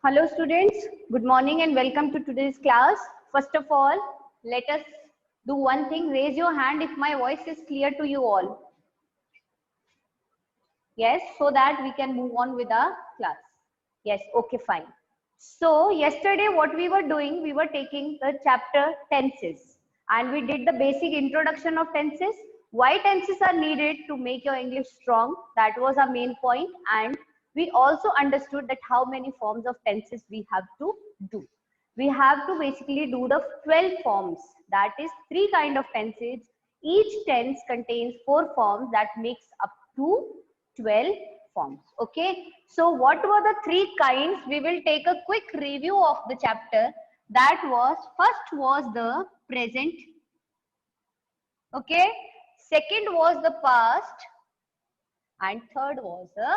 Hello students, good morning and welcome to today's class. First of all, let us do one thing. Raise your hand if my voice is clear to you all. Yes, so that we can move on with our class. Yes, okay, fine. So yesterday what we were doing, we were taking the chapter tenses and we did the basic introduction of tenses. Why tenses are needed to make your English strong, that was our main point, and we also understood that how many forms of tenses we have to do. We have to basically do the 12 forms, that is 3 kind of tenses. Each tense contains 4 forms, that makes up to 12 forms. Okay, so what were the 3 kinds? We will take a quick review of the chapter. That was, first was the present, okay, second was the past, and third was the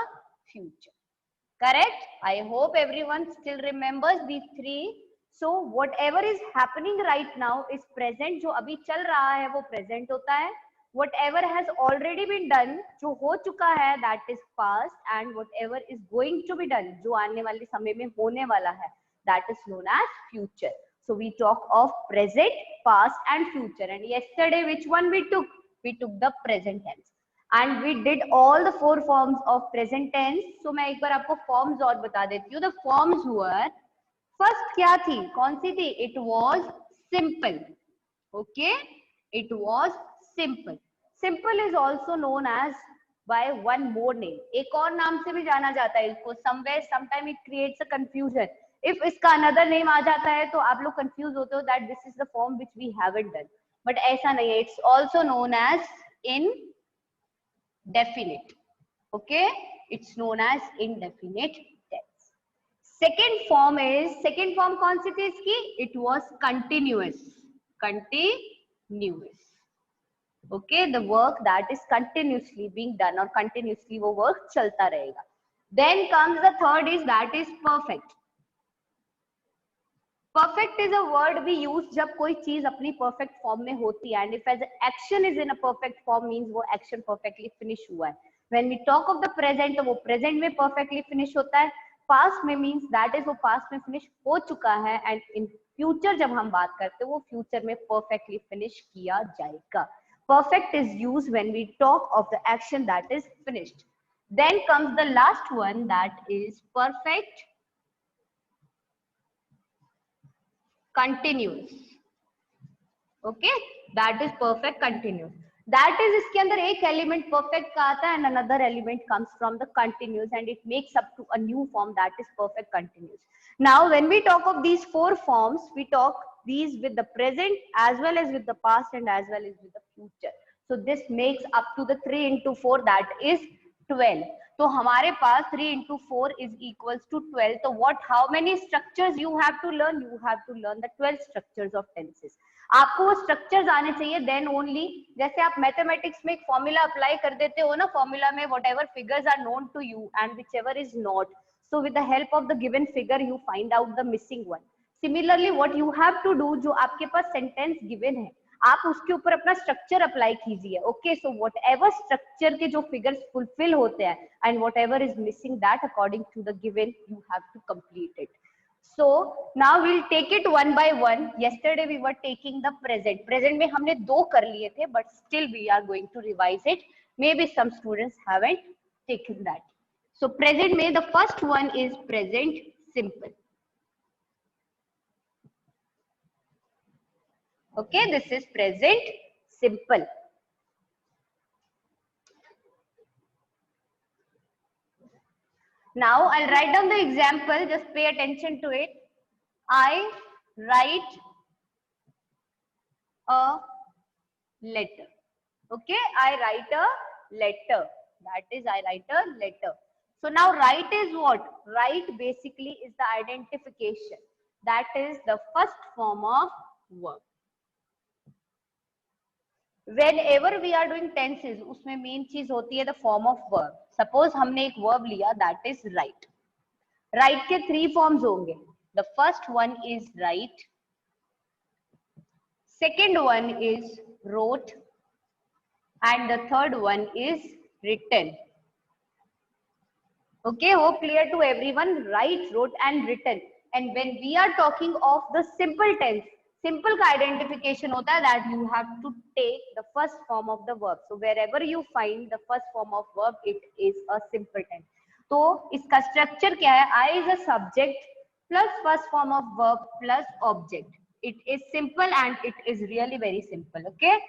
future. Correct? I hope everyone still remembers these 3. So whatever is happening right now is present. जो अभी चल रहा है वो present होता है. Whatever has already been done, जो हो चुका है, that is past, and whatever is going to be done, जो आने वाले समय में होने वाला है, that is known as future. So we talk of present, past, and future. And yesterday, which one we took? We took the present tense. And we did all the 4 forms of present tense. So मैं एक बार आपको forms और बता देती हूँ. The forms were, first क्या थी, कौन सी थी? It was simple. Okay, it was simple. Simple is also known as by one more name. एक और नाम से भी जाना जाता है इसको. Somewhere, sometime it creates a confusion. If इसका another name आ जाता है तो आप लोग confuse होते हो that this is the form which we haven't done. But ऐसा नहीं है. It's also known as indefinite. Okay, it's known as indefinite tense. Second form कौन सी थी इसकी? It was continuous. Continuous. Okay, the work that is continuously being done or continuously वो work चलता रहेगा. Then comes the third is, that is perfect. Perfect is a word we use जब कोई चीज अपनी perfect form में होती है, and if as action is in a perfect form means वो action perfectly finish हुआ है. When we talk of the present, तो वो present में perfectly finish होता है. Past में means that is वो past में finish हो चुका है, and in future जब हम बात करते हैं वो future में perfectly finish किया जाएगा. Perfect is used when we talk of the action that is finished. Then comes the last one, that is perfect continuous. Okay, that is perfect continuous. That is इसके अंदर एक element perfect का आता है and another element comes from the continuous and it makes up to a new form, that is perfect continuous. Now when we talk of these 4 forms, we talk these with the present as well as with the past and as well as with the future. So this makes up to the 3 into 4, that is 12. तो हमारे पास 3 into 4 is equals to 12. So what, how many structures you have to learn? You have to learn the 12 structures of tenses. आपको वो structures आने चाहिए, then only. जैसे आप mathematics में एक फॉर्मूला अप्लाई कर देते हो ना, फॉर्मूला में whatever figures are known to you and whichever is not, so with the help of the given figure you find out the missing one. Similarly what you have to do, जो आपके पास sentence given है आप उसके ऊपर अपना structure apply कीजिए. Okay, so whatever structure के जो फिगर्स फुलफिल होते हैं and whatever is missing, that according to the given you have to complete it. So now we'll take it one by one. Yesterday we were taking the present. Present में हमने 2 कर लिए थे, but still we are going to revise it. Maybe some students haven't taken that. So present में the first one is present simple. Okay, this is present simple. Now I'll write down the example, just pay attention to it. I write a letter. Okay, I write a letter. That is, I write a letter. So now write is what? Write basically is the identification. That is the first form of verb. Whenever we are doing tenses, उसमें main चीज होती है the form of verb. Suppose हमने एक verb लिया, that is write. Write के 3 forms होंगे. The first one is write. Second one is wrote. And the third one is written. Okay, hope clear to everyone. Write, wrote and written. And when we are talking of the simple tense, simple का identification होता है that you have to take the first form of the verb. So wherever you find the first form of verb, it is a simple tense. तो इसका structure क्या है? I is a subject plus first form of verb plus object. It is simple and it is really very simple. Okay.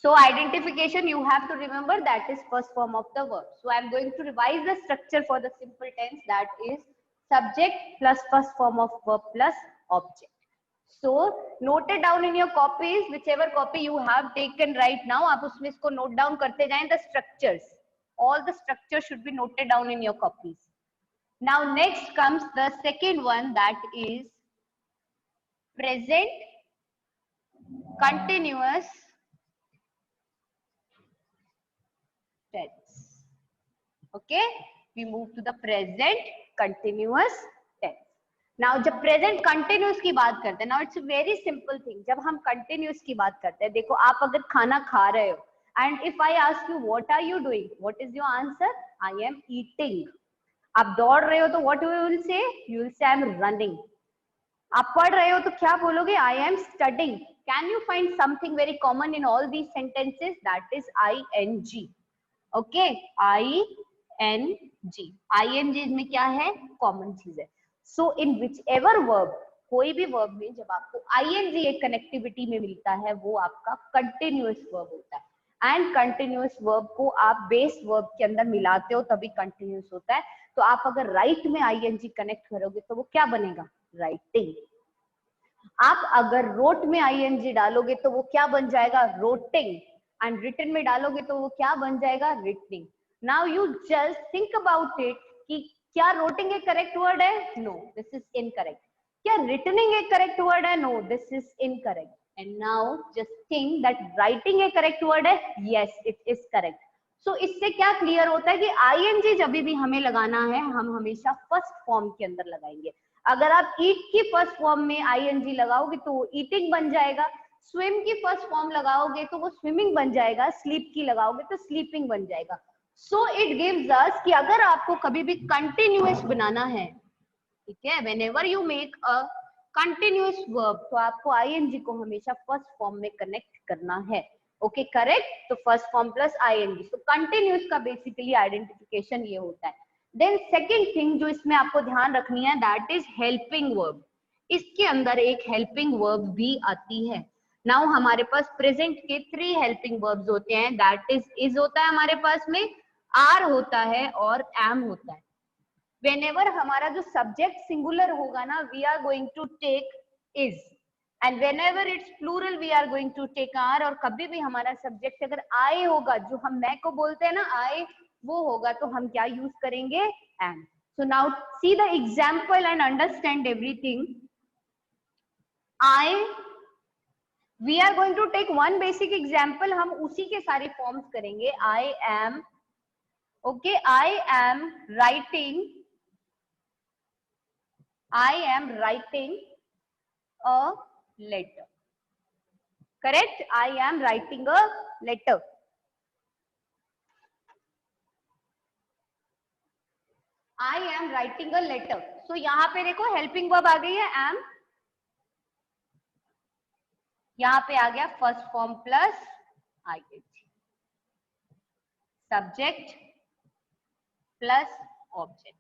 So identification, you have to remember that is first form of the verb. So I am going to revise the structure for the simple tense, that is subject plus first form of verb plus object. So note it down in your copies, whichever copy you have taken right now, आप उसमें इसको note down करते जाएं the structures. All the structures should be noted down in your copies. Now next comes the second one, that is present continuous tense. Okay, we move to the present continuous tense. Now जब present continuous की बात करते हैं, now it's a very simple thing. जब हम continuous की बात करते हैं, देखो आप अगर खाना खा रहे हो and if I ask you what are you doing, what is your answer? I am eating. आप दौड़ रहे हो तो what you will say? You will say I am running. आप पढ़ रहे हो तो क्या बोलोगे? I am studying. Can you find something very common in all these sentences? That is ing. Okay, ing. ing में क्या है? कॉमन चीज है. सो इन विच एवर वर्ब, कोई भी वर्ब में जब आपको ing एक कनेक्टिविटी में मिलता है, वो आपका कंटिन्यूअस वर्ब होता है. एंड कंटिन्यूअस वर्ब को आप बेस वर्ब के अंदर मिलाते हो तभी कंटिन्यूअस होता है. तो आप अगर राइट में ing कनेक्ट करोगे तो वो क्या बनेगा? राइटिंग. आप अगर रोट में ing डालोगे तो वो क्या बन जाएगा? रोटिंग. एंड रिटन में डालोगे तो वो क्या बन जाएगा? Writtening. Now you just think about it कि क्या रोटिंग एक करेक्ट वर्ड है? No, this is incorrect. क्या रिटनिंग एक करेक्ट वर्ड है? No, this is incorrect. And now just think that writing एक करेक्ट वर्ड है? Yes, it is correct. So इससे क्या क्लियर होता है कि ing जब भी हमें लगाना है, हम हमेशा फर्स्ट फॉर्म के अंदर लगाएंगे. अगर आप ईट की फर्स्ट फॉर्म में ing लगाओगे तो वो ईटिंग बन जाएगा. स्विम की फर्स्ट फॉर्म लगाओगे तो वो स्विमिंग बन जाएगा. स्लीप की लगाओगे तो स्लीपिंग बन जाएगा. सो इट गिव्स अस कि अगर आपको कभी भी कंटिन्यूअस बनाना है, ठीक है, whenever you make a continuous verb, तो आपको ing को हमेशा फर्स्ट फॉर्म में कनेक्ट करना है. Okay, correct. तो फर्स्ट फॉर्म प्लस ing. तो कंटिन्यूअस का बेसिकली आइडेंटिफिकेशन ये होता है. देन सेकेंड थिंग जो इसमें आपको ध्यान रखनी है, दैट इज हेल्पिंग वर्ब. इसके अंदर एक हेल्पिंग वर्ब भी आती है. नाउ हमारे पास प्रेजेंट के 3 हेल्पिंग वर्ब्स होते हैं. दैट इज होता है हमारे पास में, आर होता है और एम होता है. व्हेनेवर हमारा जो सब्जेक्ट सिंगुलर होगा ना, we are going to take is. And whenever it's plural, we are going to take are. और कभी भी हमारा सब्जेक्ट अगर आई होगा, जो हम मैं को बोलते हैं ना आई, वो होगा तो हम क्या यूज करेंगे? Am. So now see the example and understand everything. I, we are going to take one basic example. हम उसी के सारे फॉर्म्स करेंगे. I am, okay, I am writing, I am writing a letter. Correct, I am writing a letter. I am writing a letter. So यहाँ पे देखो helping verb आ गई है एम. यहाँ पे आ गया first form plus ing. Subject plus object.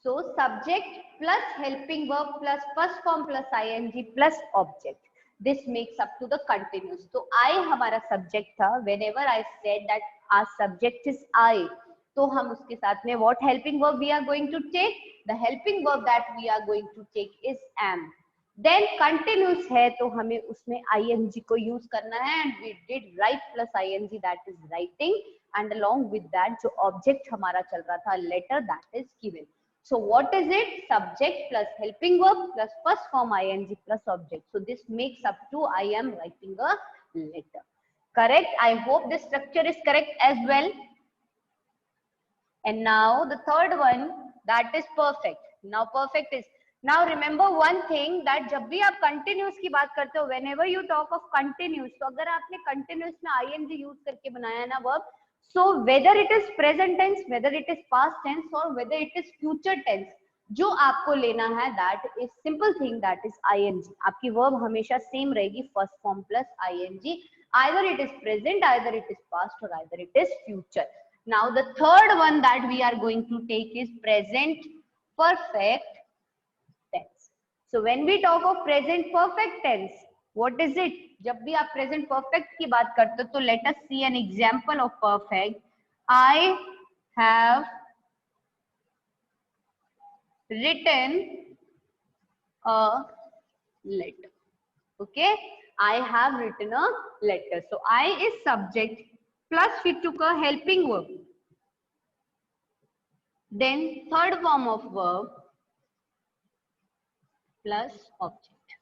So subject plus helping verb plus first form plus ing plus object. This makes up to the continuous. तो आई हमारा सब्जेक्ट था. Whenever I said that our subject is I, तो हम उसके साथ में what helping verb we are going to take? The helping verb that we are going to take is am. Then continuous है तो हमें उसमें ing को यूज करना है. And we did write plus ing, that is writing. And along with that जो object हमारा चल रहा था letter, that is given. So what is it? Subject plus helping verb plus first form ing plus object. So this makes up to I am writing a letter. Correct? I hope this structure is correct as well. And now the third one, that is perfect. Now perfect is now remember one thing that जब भी आप continuous की बात करते हो, when ever you talk of continuous, तो अगर आपने कंटिन्यूस में आईएनजी यूज करके बनाया ना verb, so whether it is present tense, whether it is past tense और whether it is future tense, जो आपको लेना है that is simple thing that is ING. आपकी वर्ब हमेशा सेम रहेगी, first form plus ING, either it is present, either it is past, or either it is future. Now the third one that we are going to take is present perfect tense. So when we talk of present perfect tense, what is it? जब भी आप present perfect की बात करते हो, तो let us see an example of perfect. I have written a letter. Okay, I have written a letter. So I is subject plus we took a helping verb. Then third form of verb plus object.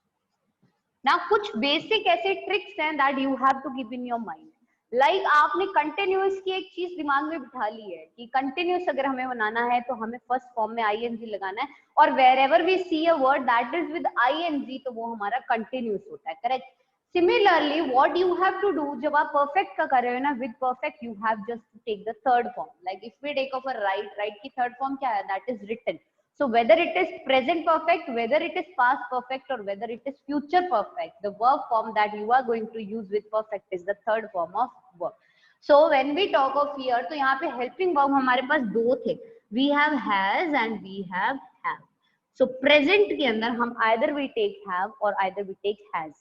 Now कुछ basic ऐसे tricks हैं that you have to keep in your mind. Like आपने continuous की एक चीज दिमाग में बिठा ली है कि continuous अगर हमें बनाना है तो हमें first form में ing लगाना है, और wherever we see a word that is with ing तो वो हमारा continuous होता है, correct? Similarly, what you have to do जब आप perfect का कर रहे हो ना, with perfect you have just to take the third form. Like if we take of a right की third form क्या है? That is written. So whether it is present perfect, whether it is past perfect, or whether it is future perfect, the verb form that you are going to use with perfect is the third form of verb. So when we talk of here, तो यहाँ पे helping verb हमारे पास दो थे. We have has and we have. So present के अंदर हम either we take have or either we take has.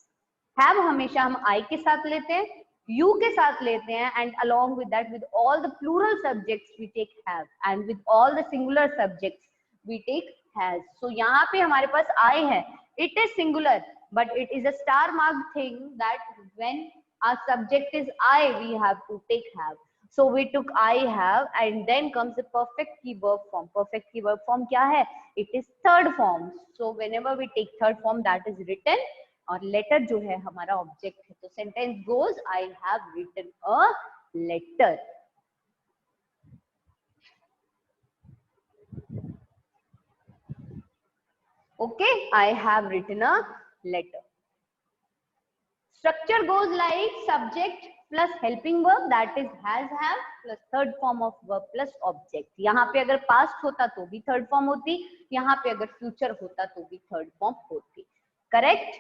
Have हमेशा हम I के साथ लेते हैं, you के साथ लेते हैं, and along with that, with all the plural subjects we take have, and with all the singular subjects we take has. So यहाँ पे हमारे पास I है, it is singular, but it is a star marked thing that when our subject is I, we have to take have. So we took I have, and then comes the perfect key verb form. Perfect key verb form क्या है? It is third form. So whenever we take third form, that is written, और letter जो है हमारा object है. तो sentence goes, I have written a letter. Okay, I have written a letter. Structure goes like subject plus helping verb, that is has, have, plus third form of verb plus object. यहाँ पे अगर past होता तो भी third form होती, यहाँ पे अगर future होता तो भी third form होती. Correct?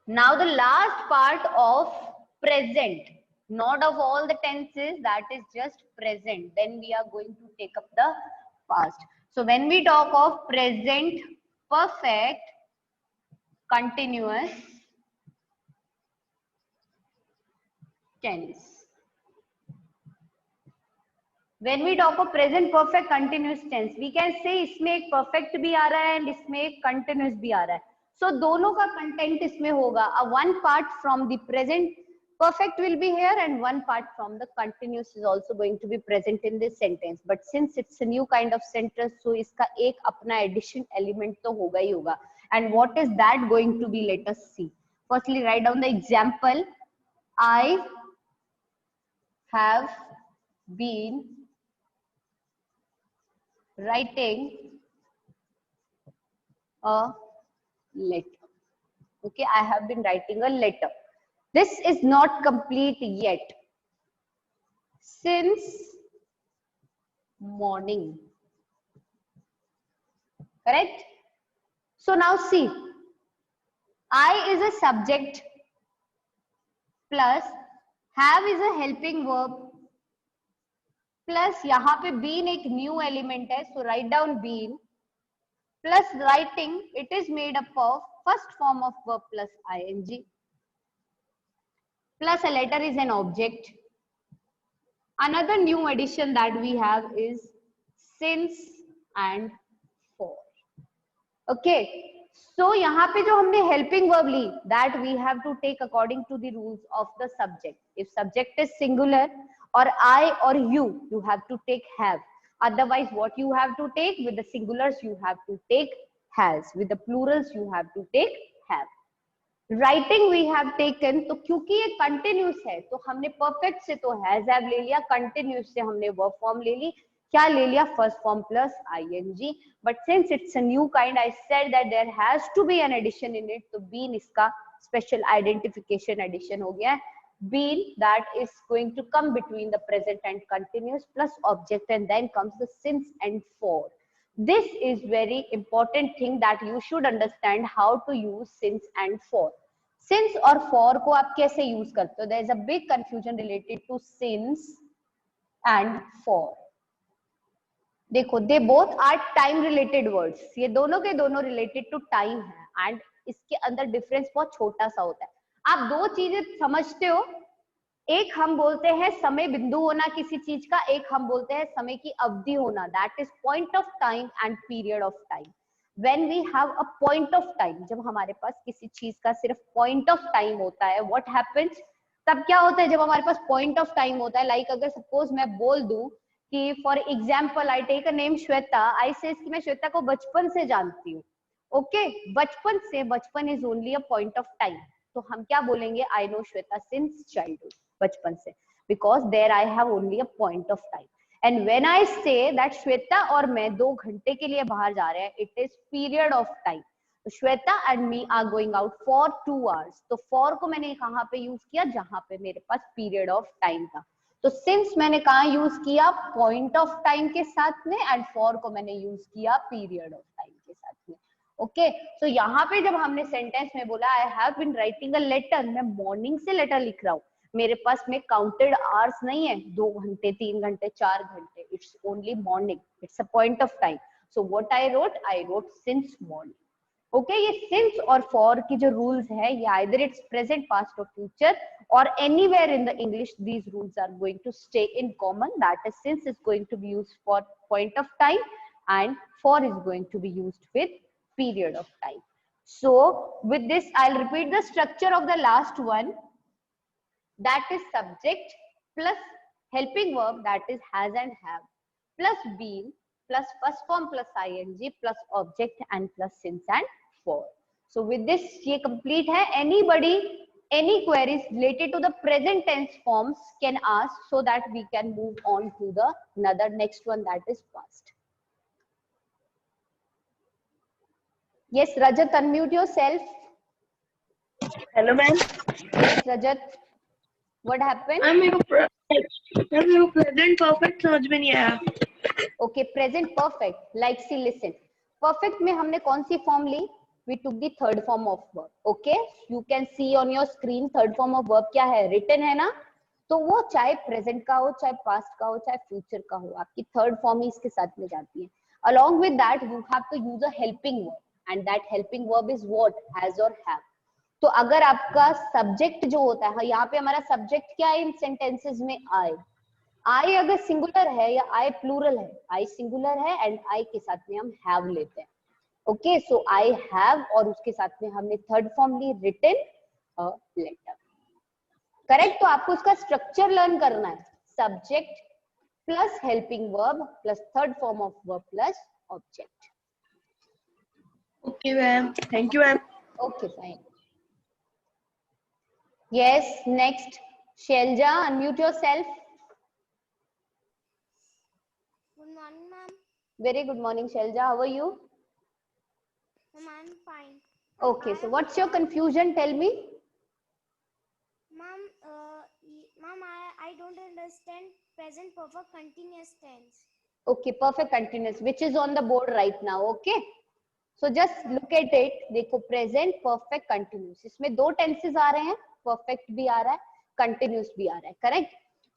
Now the last part of present, not of all the tenses, that is just present. Then we are going to take up the past. So when we talk of present perfect continuous tense, when we talk of present perfect continuous tense, we can say इसमें एक perfect भी आ रहा है and इसमें एक continuous भी आ रहा है. So दोनों का content इसमें होगा. One part from the present perfect will be here and one part from the continuous is also going to be present in this sentence. But since it's a new kind of sentence, so इसका एक अपना addition element तो होगा ही होगा. And what is that going to be? Let us see. Firstly, write down the example. I have been writing a letter. Okay, I have been writing a letter. This is not complete yet. Since morning. Correct? So now see, I is a subject plus have is a helping verb plus यहाँ पे been एक new element है, so write down been plus writing, it is made up of first form of verb plus ing plus a letter is an object. Another new addition that we have is since and for. Okay, so यहाँ पे जो हमने helping verb ली, that we have to take according to the rules of the subject. If subject is singular or I or you have to take have. Otherwise, what you have to take with the singulars, you have to take has. With the plurals, you have to take have. Writing we have taken, तो क्योंकि ये continuous है तो हमने perfect से तो has have ले लिया, कंटिन्यूस से हमने वर्ब फॉर्म ले ली, क्या ले लिया, first form plus ING. But since it's a new kind, I said that there has to be an addition in it, तो बीन इसका स्पेशल आइडेंटिफिकेशन एडिशन हो गया है। Been that is going to come between the present and continuous plus object, and then comes the since and for. This is very important thing that you should understand how to use since and for. Since और for को आप कैसे use करते हो? There is a big confusion related to since and for. देखो, they both are time related words. ये दोनों के दोनों related to time है, and इसके अंदर difference बहुत छोटा सा होता है। आप दो चीजें समझते हो, एक हम बोलते हैं समय बिंदु होना किसी चीज का, एक हम बोलते हैं समय की अवधि होना, that is point of time and period of time. When we have a point of time, जब हमारे पास किसी चीज का सिर्फ पॉइंट ऑफ टाइम होता है, व्हाट हैपेंस, तब क्या होता है जब हमारे पास पॉइंट ऑफ टाइम होता है, लाइक अगर सपोज मैं बोल दूं कि for example I take a name Shweta, I say कि मैं श्वेता को बचपन से जानती हूँ, ओके, बचपन से, बचपन is only a point of time, तो हम क्या बोलेंगे, I know Shweta since childhood, बचपन से, because there I have only a point of time. And when I say that Shweta और मैं 2 घंटे के लिए बाहर जा रहे हैं, it is period of time. तो Shweta and me are going out for 2 hours, तो फॉर को मैंने कहाँ पे यूज किया, जहां पे मेरे पास पीरियड ऑफ टाइम था। तो सिंस मैंने कहा यूज किया, पॉइंट ऑफ टाइम के साथ में, एंड फॉर को मैंने यूज किया पीरियड ऑफ टाइम के साथ में। ओके, सो यहाँ पे जब हमने सेंटेंस में बोला I have been writing a letter, मैं मॉर्निंग से लेटर लिख रहा हूँ, मेरे पास में काउंटेड आवर्स नहीं है, 2 घंटे, 3 घंटे, 4 घंटे, it's only morning, it's a point of time. So what I wrote since morning. Okay, ये सिंस और फॉर की जो रूल्स है, ये आइदर इट्स प्रेजेंट, पास्ट और फ्यूचर, और anywhere in the English these rules are going to stay in common, that is since is going to be used for point of time and for is going to be used with period of time. So with this I'll repeat the structure of the last one, that is subject plus helping verb, that is has and have, plus been plus first form plus ing plus object and plus since and for. So with this ye complete hai. Anybody any queries related to the present tense forms can ask, so that we can move on to the another next one, that is past. Yes, Rajat, unmute yourself. Hello ma'am. Yes, Rajat. What happened? Ma'am मेरे को present perfect समझ में नहीं आया। Okay, present perfect. Like, see, listen. Perfect में हमने कौन सी फॉर्म ली? We took the third form of verb. Okay, you can see on your screen third form of verb क्या है? Written है ना? तो वो चाहे present का हो, चाहे past का हो, चाहे future का हो, आपकी third form ही इसके साथ में जाती है. Along with that, you have to use a helping verb, and that helping verb is what? Has or have. तो अगर आपका सब्जेक्ट जो होता है, यहाँ पे हमारा सब्जेक्ट क्या है इन सेंटेंसेस में? आई। आई अगर सिंगुलर है या आई प्लूरल है, आई सिंगुलर है एंड आई के साथ में हम हैव लेते हैं। ओके, सो आई हैव और उसके साथ में हमने थर्ड फॉर्म ली, रिटन अ लेटर। करेक्ट? तो आपको उसका स्ट्रक्चर लर्न करना है, subject plus helping verb plus third form of verb plus object. Okay ma'am, thank you ma'am. Okay, fine. Yes, next, Shelja, unmute yourself. Good morning, ma'am. Very good morning, Shelja. How are you? Ma'am, I'm fine. Okay, so what's your confusion? Tell me. Ma'am, I don't understand present perfect continuous tense. Okay, perfect continuous, which is on the board right now. Okay, so just look at it. देखो, present perfect continuous, इसमें दो tenses आ रहे हैं, perfect भी आ रहा है, continuous भी आ रहा है, correct?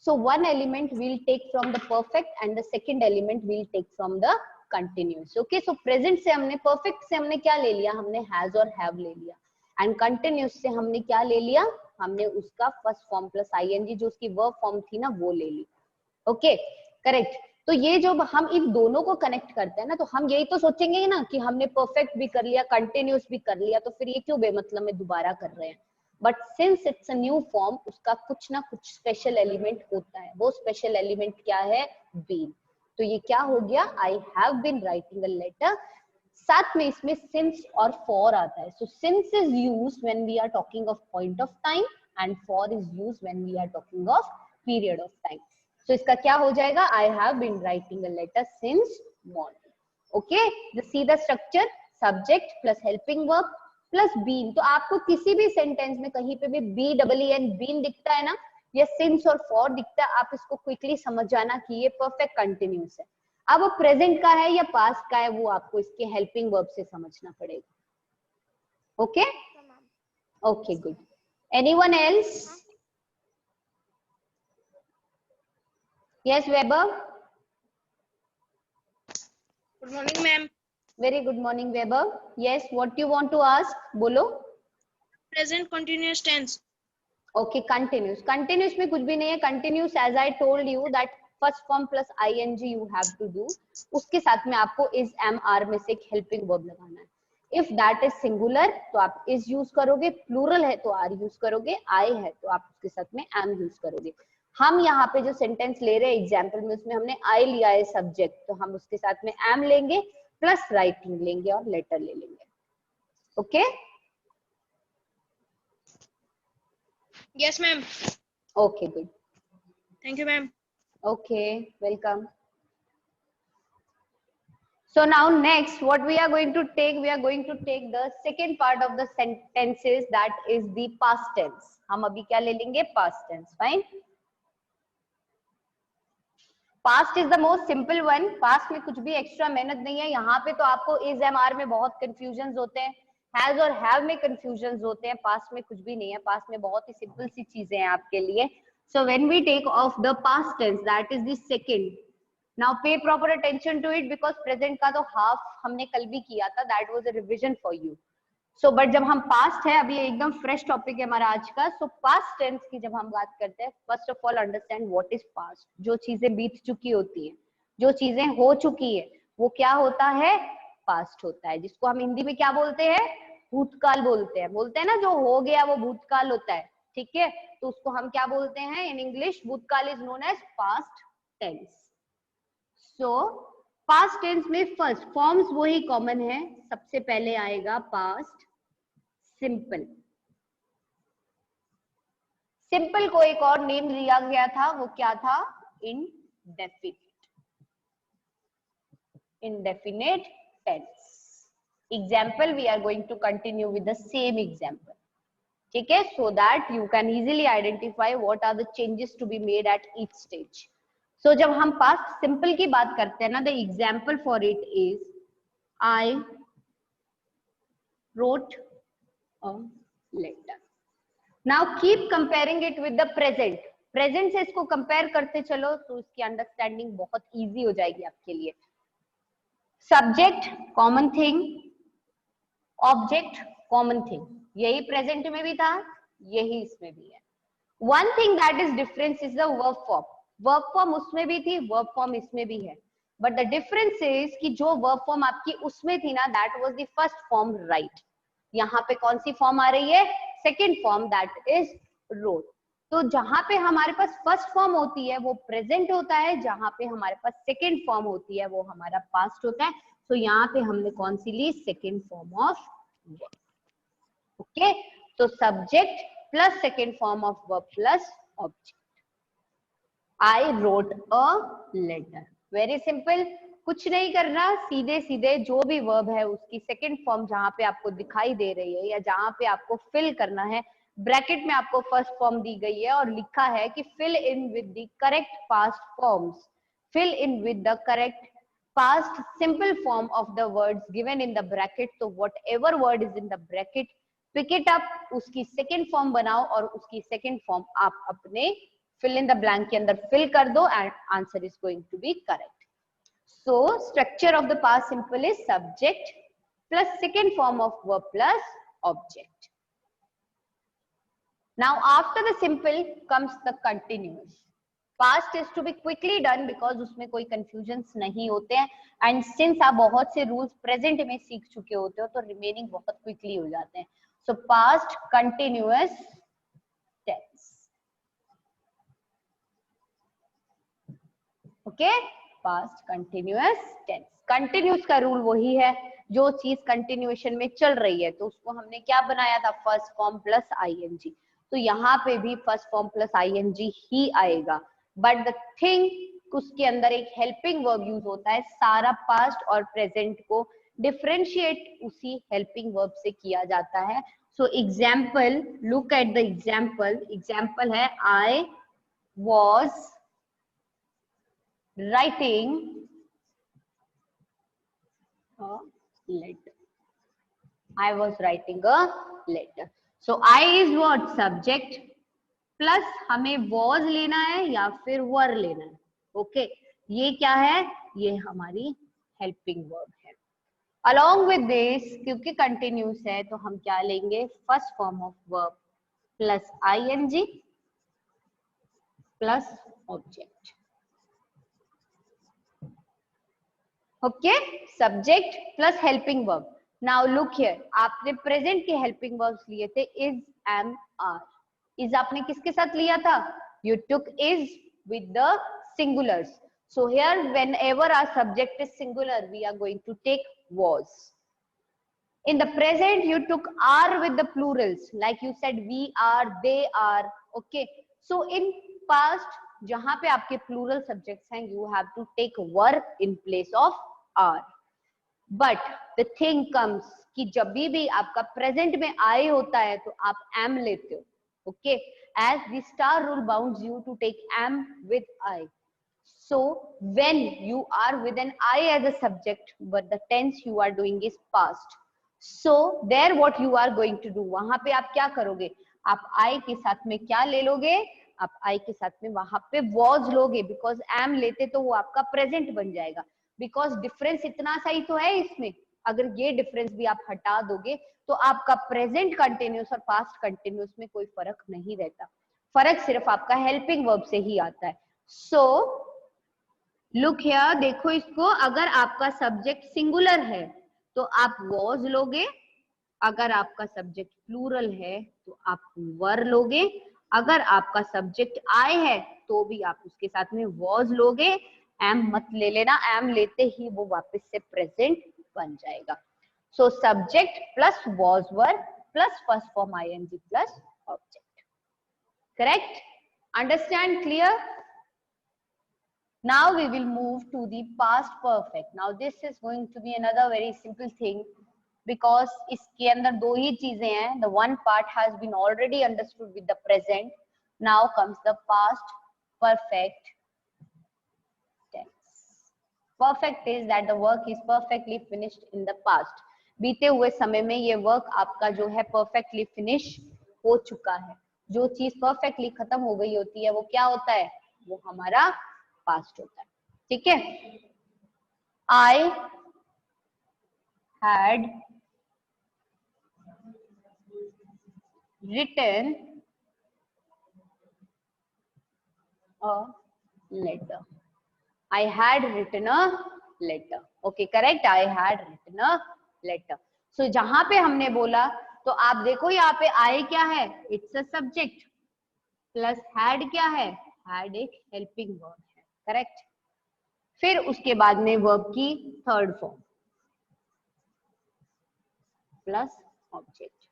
So one element we'll take from the perfect and the second element we'll take from the continuous. Okay, so present से हमने, perfect से हमने क्या ले लिया? हमने has और have ले लिया, and continuous से हमने क्या ले लिया? हमने उसका first form plus ing, जो उसकी verb form थी ना, वो ले ली। Okay, correct. तो ये जो हम इन दोनों को कनेक्ट करते हैं ना, तो हम यही तो सोचेंगे ना कि हमने परफेक्ट भी कर लिया, कंटिन्यूस भी कर लिया, तो फिर ये क्यों बेमतलब में दोबारा कर रहे हैं? But since it's a new form, उसका कुछ ना कुछ स्पेशल एलिमेंट होता है। वो स्पेशल एलिमेंट क्या है? बीन। तो ये क्या हो गया? I have been writing a letter साथ में इसमें since और for आता है. So since is used when we are talking of point of time and for is used when we are talking of period of time. So इसका क्या हो जाएगा? I have been writing a letter since morning. Okay, see the structure, subject plus helping verb plus been. तो आपको किसी भी sentence में कहीं पे भी BEEN been दिखता है ना, या since और for दिखता है, आप इसको क्विकली समझ जाना कि ये परफेक्ट कंटिन्यूस है. अब वो प्रेजेंट का है या पास्ट का है, वो आपको इसके हेल्पिंग वर्ब से समझना पड़ेगा. Okay okay good. Anyone else? Yes Weber. Good morning, ma'am. Very good morning Weber. Yes, what you want to ask? बोलो. Present continuous tense. Okay, continuous. Continuous में कुछ भी नहीं है. Continuous as I told you that first form plus ing you have to do. उसके साथ में आपको is am are में से एक हेल्पिंग वर्ब लगाना है. इफ दैट इज सिंगुलर तो आप is यूज करोगे, प्लूरल है तो are यूज करोगे, I है तो आप उसके साथ में am यूज करोगे. हम यहाँ पे जो सेंटेंस ले रहे हैं एग्जाम्पल में, उसमें हमने I लिया है सब्जेक्ट, तो हम उसके साथ में am लेंगे प्लस राइटिंग लेंगे और लेटर ले लेंगे. Okay Yes, ma'am. Okay good. Thank you, ma'am. Okay, welcome. So now next, what we are going to take the second part of the sentences, that is the past tense. हम अभी क्या ले लेंगे? Past tense. Fine. Past is the most simple one. Past में कुछ भी extra मेहनत नहीं है. यहाँ पे तो आपको is am are में बहुत confusions होते हैं, has और have में confusions होते हैं. Past में कुछ भी नहीं है. Past में बहुत ही सिंपल सी चीजें हैं आपके लिए. So when we take of the past tense, that is the second. Now pay proper attention to it because present का तो half हमने कल भी किया था. That was a revision for you. So but जब हम past है, अभी एकदम fresh topic है हमारा आज का. So past tense की जब हम बात करते हैं, first of all understand what is past. जो चीजें बीत चुकी होती हैं, जो चीजें हो चुकी है, वो क्या होता है? past होता है. जिसको हम हिंदी में क्या बोलते हैं? भूतकाल बोलते हैं. बोलते हैं ना, जो हो गया वो भूतकाल होता है. ठीक है, तो उसको हम क्या बोलते हैं इन इंग्लिश? भूतकाल is known as past tense. So past tense में फर्स्ट फॉर्म्स वही कॉमन है. सबसे पहले आएगा पास्ट सिंपल. सिंपल को एक और नेम दिया गया था, वो क्या था? Indefinite. indefinite tense. Example, we are going to continue with the same example. ठीक है, so that you can easily identify what are the changes to be made at each stage. So जब हम past simple की बात करते हैं ना, the example for it is I wrote a letter. Now keep comparing it with the present. Present से इसको compare करते चलो तो इसकी understanding बहुत easy हो जाएगी आपके लिए. Subject common thing, object common thing. यही प्रेजेंट में भी था, यही इसमें भी है. One thing that is difference is the verb form. Verb form उसमें भी थी, वर्ब फॉर्म इसमें भी है. बट द डिफरेंस इज कि जो वर्ब फॉर्म आपकी उसमें थी ना, that was the first form right. यहाँ पे कौन सी फॉर्म आ रही है? Second form, that is wrote. तो जहां पे हमारे पास फर्स्ट फॉर्म होती है वो प्रेजेंट होता है, जहां पे हमारे पास सेकेंड फॉर्म होती है वो हमारा पास्ट होता है. तो यहाँ पे हमने कौन सी ली? Second form of verb. Okay, तो subject plus second form of verb plus object. I wrote a letter. Very simple, कुछ नहीं करना, सीधे सीधे जो भी वर्ब है उसकी सेकेंड फॉर्म जहां पे आपको दिखाई दे रही है या जहां पे आपको फिल करना है, ब्रैकेट में आपको फर्स्ट फॉर्म दी गई है और लिखा है कि fill in with the correct past forms. Fill in with the correct past simple form of the words given in the bracket. So whatever word is in the bracket, pick it up, उसकी second form बनाओ और उसकी second form आप अपने fill in the blank के अंदर fill कर दो and answer is going to be correct. So structure of the past simple is subject plus second form of verb plus object. Now after the simple comes the continuous. Past is to be quickly done because उसमें कोई confusions नहीं होते हैं. And since आप बहुत से rules present में सीख चुके होते हो तो remaining बहुत quickly हो जाते हैं. So past continuous tense. Okay, past continuous tense. Continuous का rule वही है. जो चीज कंटिन्यूएशन में चल रही है तो उसको हमने क्या बनाया था, फर्स्ट फॉर्म प्लस आईएनजी। तो यहाँ पे भी फर्स्ट फॉर्म प्लस आईएनजी ही आएगा, बट द थिंग उसके अंदर एक हेल्पिंग वर्ब यूज होता है। सारा पास्ट और प्रेजेंट को डिफरेंशिएट उसी हेल्पिंग वर्ब से किया जाता है। So example, look at the example. Example है I was writing a letter. I was writing a letter. So I is what, subject plus हमें was लेना है या फिर were लेना है। ओके, ये क्या है, ये हमारी हेल्पिंग वर्ब है। अलॉन्ग विद दिस, क्योंकि कंटिन्यूस है तो हम क्या लेंगे, first form of verb plus ING plus object. Okay, subject plus helping verb. Now look here, आपने प्रेजेंट के हेल्पिंग वर्ब्स लिए थे इज, एम, आर। इज आपने किसके साथ लिया था, you took is with the singulars. So here whenever our subject is singular we are going to take was. In the present you took are with the plurals, like you said we are, they are. Okay, so in past जहां पे आपके plural subjects हैं you have to take were in place of are. But the thing comes कि जब भी आपका present में I होता है तो आप am लेते हो. Okay, as the star rule bounds you to take am with I. So when you are with an I as a subject but the tense you are doing is past, so there what you are going to do, वहां पे आप क्या करोगे, आप I के साथ में क्या ले लोगे, आप I के साथ में वहां पे was लोगे, बिकॉज am लेते तो वो आपका प्रेजेंट बन जाएगा। बिकॉज डिफरेंस इतना सा ही तो है इसमें, अगर ये डिफरेंस भी आप हटा दोगे तो आपका प्रेजेंट कंटिन्यूस और पास्ट कंटिन्यूस में कोई फर्क नहीं रहता, फर्क सिर्फ आपका हेल्पिंग वर्ब से ही आता है। सो लुक हियर, देखो इसको, अगर आपका सब्जेक्ट सिंगुलर है तो आप was लोगे, अगर आपका सब्जेक्ट प्लूरल है तो आप वर लोगे, अगर आपका सब्जेक्ट I है तो भी आप उसके साथ में was लोगे, am मत ले लेना, am लेते ही वो वापस से प्रेजेंट बन जाएगा। सो subject plus was were plus first form ing plus object, correct? Understand, clear? Now we will move to the past perfect. Now this is going to be another very simple thing because इसके अंदर दो ही चीजें हैं. The one part has been already understood with the present. Now comes the past perfect tense. Perfect is that the work is perfectly finished in the past. बीते हुए समय में ये वर्क आपका जो है perfectly finish हो चुका है. जो चीज perfectly खत्म हो गई होती है वो क्या होता है, वो हमारा पास्ट होता है। ठीक है, I had written a letter. I had written a letter. Okay, correct? I had written a letter. So जहां पे हमने बोला तो आप देखो यहाँ पे I क्या है, it's a subject, plus had क्या है, had एक helping verb है, करेक्ट? फिर उसके बाद में वर्ब की third form plus object.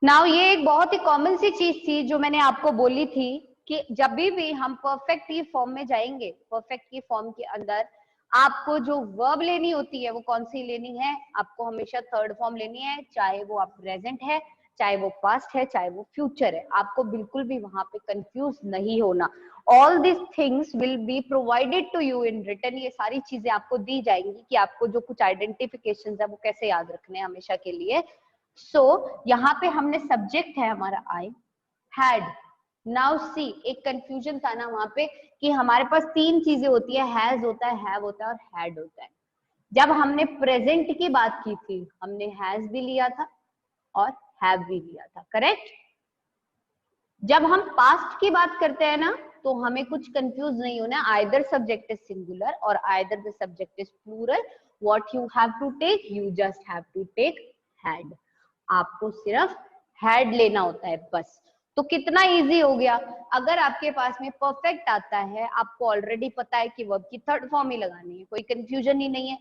Now ये एक बहुत ही कॉमन सी चीज थी जो मैंने आपको बोली थी कि जब भी हम परफेक्ट की फॉर्म में जाएंगे, परफेक्ट की फॉर्म के अंदर आपको जो वर्ब लेनी होती है वो कौन सी लेनी है, आपको हमेशा थर्ड फॉर्म लेनी है, चाहे वो आप प्रेजेंट है, चाहे वो पास्ट है, चाहे वो फ्यूचर है। आपको बिल्कुल भी वहां पे कंफ्यूज नहीं होना। All this things will be provided to you in written. ये सारी चीजें आपको दी जाएंगी कि आपको जो कुछ आइडेंटिफिकेशन है वो कैसे याद रखने हैं हमेशा के लिए। सो यहाँ पे हमने सब्जेक्ट है हमारा आई, हैड। नाउ सी, एक कंफ्यूजन था ना वहां पे कि हमारे पास तीन चीजें होती है, हैज होता है, हैव होता है और हैड होता है। जब हमने प्रेजेंट की बात की थी हमने हैज भी लिया था और हैव भी लिया था, करेक्ट? जब हम पास्ट की बात करते हैं ना तो हमें कुछ कंफ्यूज नहीं होना, आइदर सब्जेक्ट इज सिंगुलर और either the subject is plural. What you have to take, you just have to take had. आपको सिर्फ हैड लेना होता है बस। तो कितना इजी हो गया। अगर आपके पास में परफेक्ट आता है, आपको ऑलरेडी पता है कि वर्ब की थर्ड फॉर्म ही लगानी है, कोई कंफ्यूजन ही नहीं है।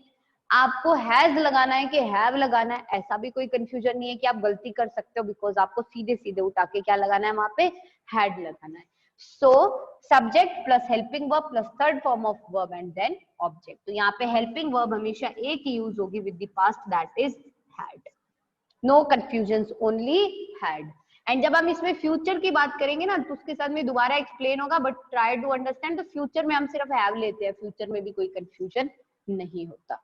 आपको हैज लगाना है कि हैव लगाना है, ऐसा भी कोई कंफ्यूजन नहीं है कि आप गलती कर सकते हो, बिकॉज आपको सीधे सीधे उठा के क्या लगाना है, वहां पे हैड लगाना है। So subject plus helping verb plus third form of verb and then object. तो यहाँ पे हेल्पिंग वर्ब हमेशा एक ही यूज होगी with the past, that is had. No confusion, only had. And जब हम इसमें फ्यूचर की बात करेंगे ना, तो उसके साथ में दोबारा एक्सप्लेन होगा, बट ट्राई टू अंडरस्टैंड। तो फ्यूचर में हम सिर्फ हैव लेते हैं, फ्यूचर में भी कोई कंफ्यूजन नहीं होता।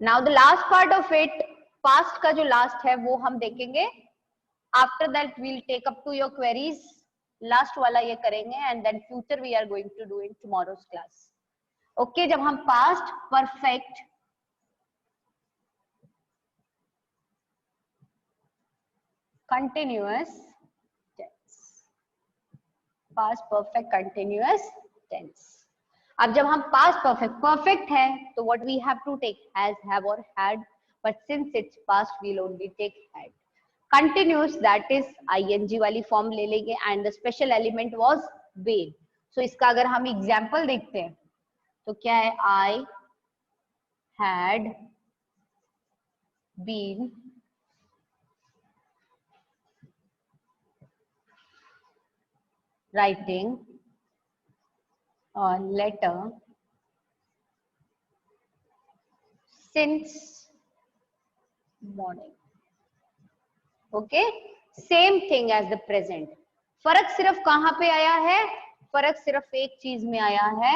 Now the last part of it, past का जो लास्ट है वो हम देखेंगे। After that we'll take up to your queries, last वाला ये करेंगे and then future we are going to do in tomorrow's class. Okay, जब हम past perfect continuous tense, past perfect continuous tense. अब जब हम पास्ट परफेक्ट है तो what we have to take, has, have और had, but since it's past will only take had. Continuous that is ING वाली form ले लेंगे and the special element was been. So इसका अगर हम एग्जांपल देखते हैं तो क्या है, I had been writing a letter since morning. Okay, same thing as the present. फर्क सिर्फ कहां पे आया है, फर्क सिर्फ एक चीज में आया है,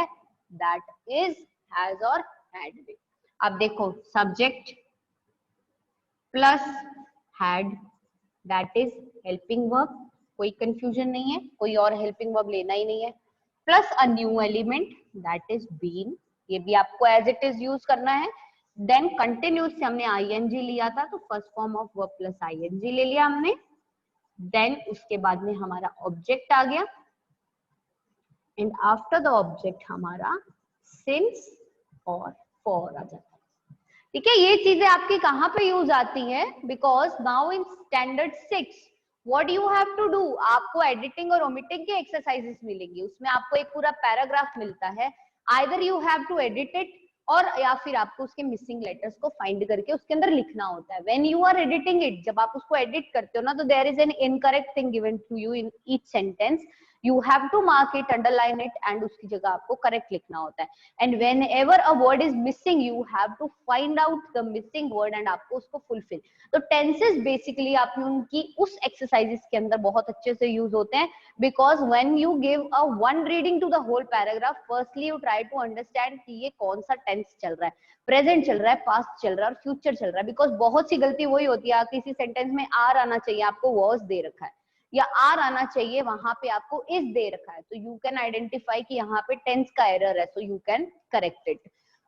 that is has और had been. अब देखो, subject plus had, that is helping verb, कोई कंफ्यूजन नहीं है, कोई और हेल्पिंग वर्ब लेना ही नहीं है, plus a new element that is been, ये भी आपको एज इट इज यूज करना है। देन कंटिन्यूस से हमने आईएनजी लिया था, तो first form of verb plus ING ले लिया हमने। देन उसके बाद में हमारा ऑब्जेक्ट आ गया एंड आफ्टर द ऑब्जेक्ट हमारा सिंस और फॉर आ जाता है। ठीक है, ये चीजें आपकी कहां पे यूज आती हैं, because now in standard 6 what you have to do, आपको एडिटिंग और ओमिटिंग के एक्सरसाइजेस मिलेंगे, उसमें आपको एक पूरा पैराग्राफ मिलता है, either you have to edit it और या फिर आपको उसके मिसिंग लेटर्स को फाइंड करके उसके अंदर लिखना होता है। When you are editing it, जब आप उसको एडिट करते हो ना, तो there is an incorrect thing given to you in each sentence, you have to mark it, underline it and उसकी जगह आपको correct लिखना होता है। and whenever a word is missing you have to find out the missing word and आपको उसको fulfill। तो tenses basically आपने उनकी उस exercises के अंदर बहुत अच्छे से use होते हैं, because when you give a one reading to the whole paragraph, firstly you try to understand कि ये कौन सा tense चल रहा है, प्रेजेंट चल रहा है, पास्ट चल रहा है और फ्यूचर चल रहा है। बिकॉज बहुत सी गलती वही होती है, किसी सेंटेंस में आर आना चाहिए, आपको वॉज दे रखा है, या आर आना चाहिए, वहां पे आपको इज दे रखा है, तो यू कैन आइडेंटिफाई कि यहाँ पे टेंस का एरर है, so you can correct it.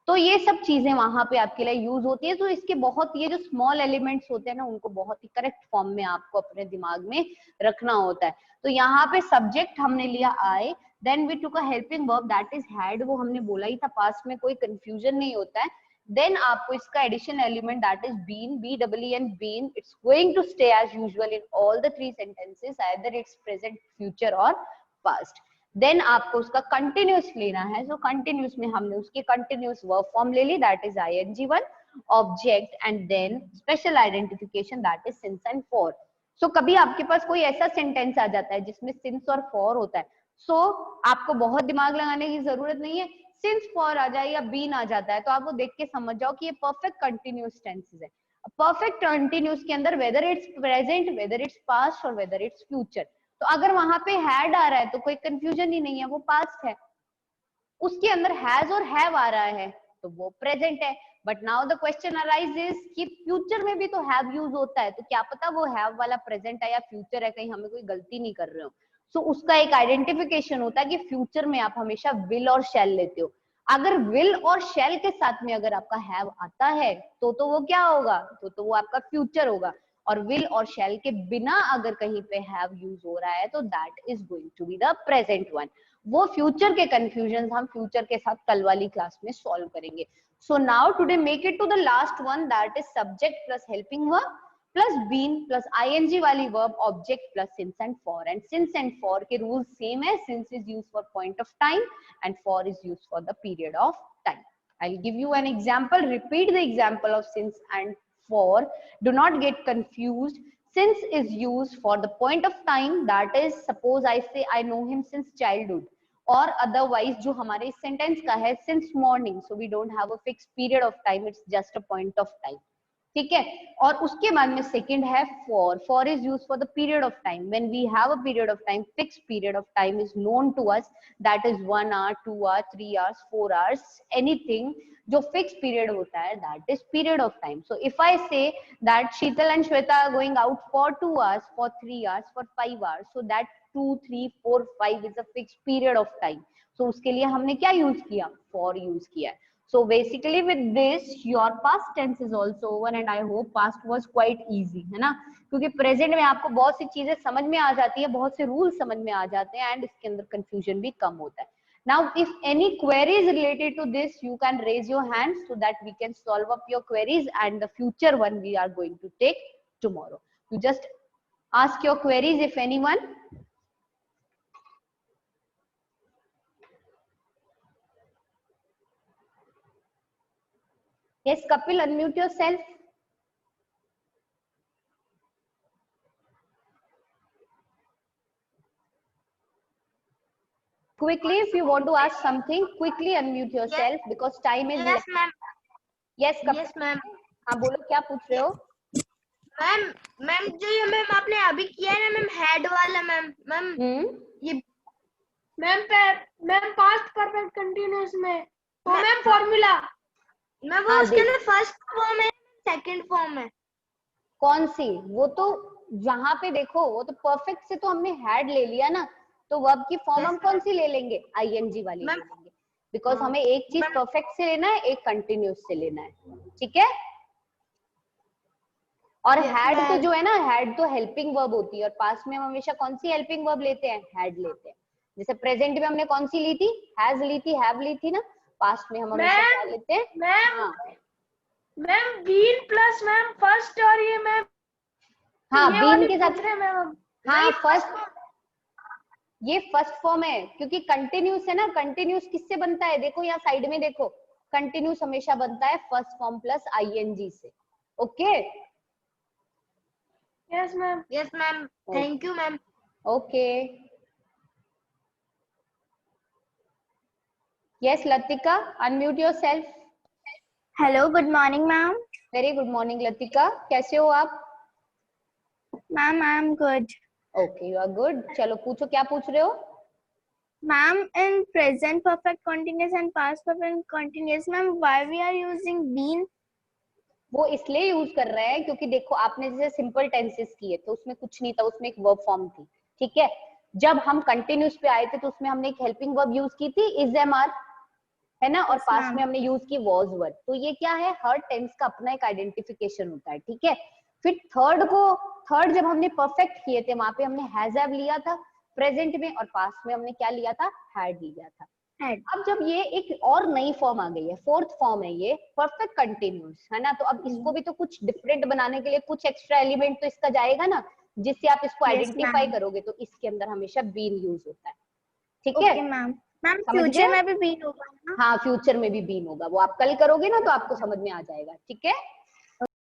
तो ये सब चीजें वहां पे आपके लिए यूज होती है। तो इसके बहुत, ये जो स्मॉल एलिमेंट्स होते हैं ना, उनको बहुत ही करेक्ट फॉर्म में आपको अपने दिमाग में रखना होता है। तो यहाँ पे सब्जेक्ट हमने लिया I, then we took a helping verb that is had, वो हमने बोला ही था, पास्ट में कोई कंफ्यूजन नहीं होता है। देन आपको इसका addition element that is been, B W N been, it's going to stay as usual in all the three sentences, either it's present, future और पास्ट। देन आपको उसका कंटिन्यूस लेना है, सो कंटिन्यूस में हमने उसकी कंटिन्यूस वर्ब फॉर्म ले ली, that is ING one, object and then special identification that is since and for. So कभी आपके पास कोई ऐसा सेंटेंस आ जाता है जिसमें सिंस और फॉर होता है, सो आपको बहुत दिमाग लगाने की जरूरत नहीं है, सिंस फॉर आ जाए या बीन आ जाता है तो आपको देख के समझ जाओ कि ये परफेक्ट कंटिन्यूस टेंसेस है। परफेक्ट कंटिन्यूस के अंदर whether it's present, whether its past और वेदर इट्स फ्यूचर, तो अगर वहां पे हैड आ रहा है तो कोई कंफ्यूजन ही नहीं है, वो पास्ट है। उसके अंदर हैज और हैव आ रहा है तो वो प्रेजेंट है। But now the question arises कि फ्यूचर में भी तो हैव यूज होता है, तो क्या पता वो हैव वाला प्रेजेंट है या फ्यूचर है, कहीं हमें कोई गलती नहीं कर रहे हो। सो उसका एक आइडेंटिफिकेशन होता है कि फ्यूचर में आप हमेशा विल और शैल लेते हो। अगर विल और शैल के साथ में अगर आपका हैव आता है तो वो क्या होगा, तो वो आपका फ्यूचर होगा। और विल और शैल के बिना अगर कहीं पे हैव यूज हो रहा है तो that is going to be the present one. वो फ्यूचर के कंफ्यूजन हम फ्यूचर के साथ कल वाली क्लास में सॉल्व करेंगे। So now today make it to the last one, that is subject plus helping verb plus been plus ING वाली verb object plus since and for, and since and for के rule same है. Since is used for point of time and for is used for the period of time. I'll give you an example. Repeat the example of since and for. Do not get confused. Since is used for the point of time, that is, suppose I say I know him since childhood, or otherwise जो हमारे sentence का है since morning, so we don't have a fixed period of time, it's just a point of time. ठीक है. और उसके बाद में सेकंड है for. For is use for the period of time. When we have a period of time, fixed period of time is known to us, that is 1 hour, 2 hours, 3 hours, 4 hours, anything जो fixed period होता है, that is period of time. So if I say that Sheetal and Shweta are going out for 2 hours, for 3 hours, for 5 hours, so that 2, 3, 4, 5 is a fixed period of time. So उसके लिए हमने क्या use किया? For use किया है. So basically with this your past tense is also over, and I hope past was quite easy, है ना, क्योंकि प्रेजेंट में आपको बहुत सी चीजें समझ में आ जाती है, बहुत से रूल समझ में आ जाते हैं, एंड इसके अंदर कंफ्यूजन भी कम होता है. Now if any queries related to this, you can raise your hand so that we can solve up your queries, and the future one we are going to take tomorrow. You just ask your queries if anyone. Yes, Kapil, unmute yourself. Quickly, if you want to ask something, quickly unmute yourself, because time is Yes, ma'am. Yes, Kapil. Yes, ma'am. हाँ बोलो, क्या पूछ रहे हो? Ma'am जो ये ma'am आपने अभी किया है ना मैम, हेड वाला मैम ये मैम पास्ट परफेक्ट कंटीन्यूअस में तो मैम फॉर्मूला मैम वो उसके अंदर फर्स्ट फॉर्म है, सेकंड फॉर्म है. कौन सी? वो तो यहाँ पे देखो, वो तो परफेक्ट से तो हमने हैड ले लिया ना, तो वर्ब की फॉर्म हम कौन सी ले लेंगे? आईएनजी वाली ले लेंगे, बिकॉज हमें एक चीज परफेक्ट से लेना है, एक कंटिन्यूस से लेना है. ठीक है. और हैड तो जो है ना, हैड तो हेल्पिंग वर्ब होती है, और पास्ट में हम हमेशा कौन सी हेल्पिंग वर्ब लेते हैं? हैड लेते हैं. जैसे प्रेजेंट में हमने कौन सी ली थी? हैज ली थी, हैव ली थी ना. पास्ट में हम हमेशा क्या लेते हैं? Ma'am been plus ma'am first, और ये मैम हाँ बीन के साथ मैम. हाँ फर्स्ट, ये फर्स्ट फॉर्म है, क्योंकि कंटिन्यूस है ना. कंटिन्यूस किससे बनता है? देखो यहाँ साइड में देखो, कंटिन्यूस हमेशा बनता है फर्स्ट फॉर्म प्लस आईएनजी से. Okay. Yes ma'am. Yes ma'am. Thank you ma'am. Okay. Yes Latika, unmute yourself. Hello, good morning ma'am. Very good morning Latika, कैसे हो आप? Ma'am I am good. Okay, you are good. चलो पूछो, क्या पूछ रहे हो? Ma'am in present perfect continuous and past perfect continuous ma'am why we are using been? वो इसलिए यूज कर रहे हैं क्योंकि देखो आपने जैसे सिंपल टेंसेस किए तो उसमें कुछ नहीं था, उसमें एक वर्ब फॉर्म थी. ठीक है. जब हम कंटिन्यूस पे आए थे तो उसमें हमने एक हेल्पिंग वर्ब यूज की थी, इज एम आर, है ना, और पास्ट में हमने यूज की वाज वर. तो ये क्या है? हर टेंस का अपना एक आइडेंटिफिकेशन होता है. ठीक है. फिर थर्ड जब हमने परफेक्ट किए थे, वहां पे हमने हैज हैव लिया था प्रेजेंट में, और पास्ट में हमने क्या लिया था? हैड लिया था. अब जब ये एक और नई फॉर्म आ गई है, फोर्थ फॉर्म है ये, परफेक्ट कंटिन्यूस, है ना, तो अब इसको भी तो कुछ डिफरेंट बनाने के लिए कुछ एक्स्ट्रा एलिमेंट तो इसका जाएगा ना, जिससे आप इसको आइडेंटिफाई करोगे. तो इसके अंदर हमेशा बीन यूज होता है. ठीक है मैम. मैम फ्यूचर में भी बीन होगा ना? हाँ फ्यूचर में भी बीन होगा, वो आप कल करोगे ना तो आपको समझ में आ जाएगा. ठीक है.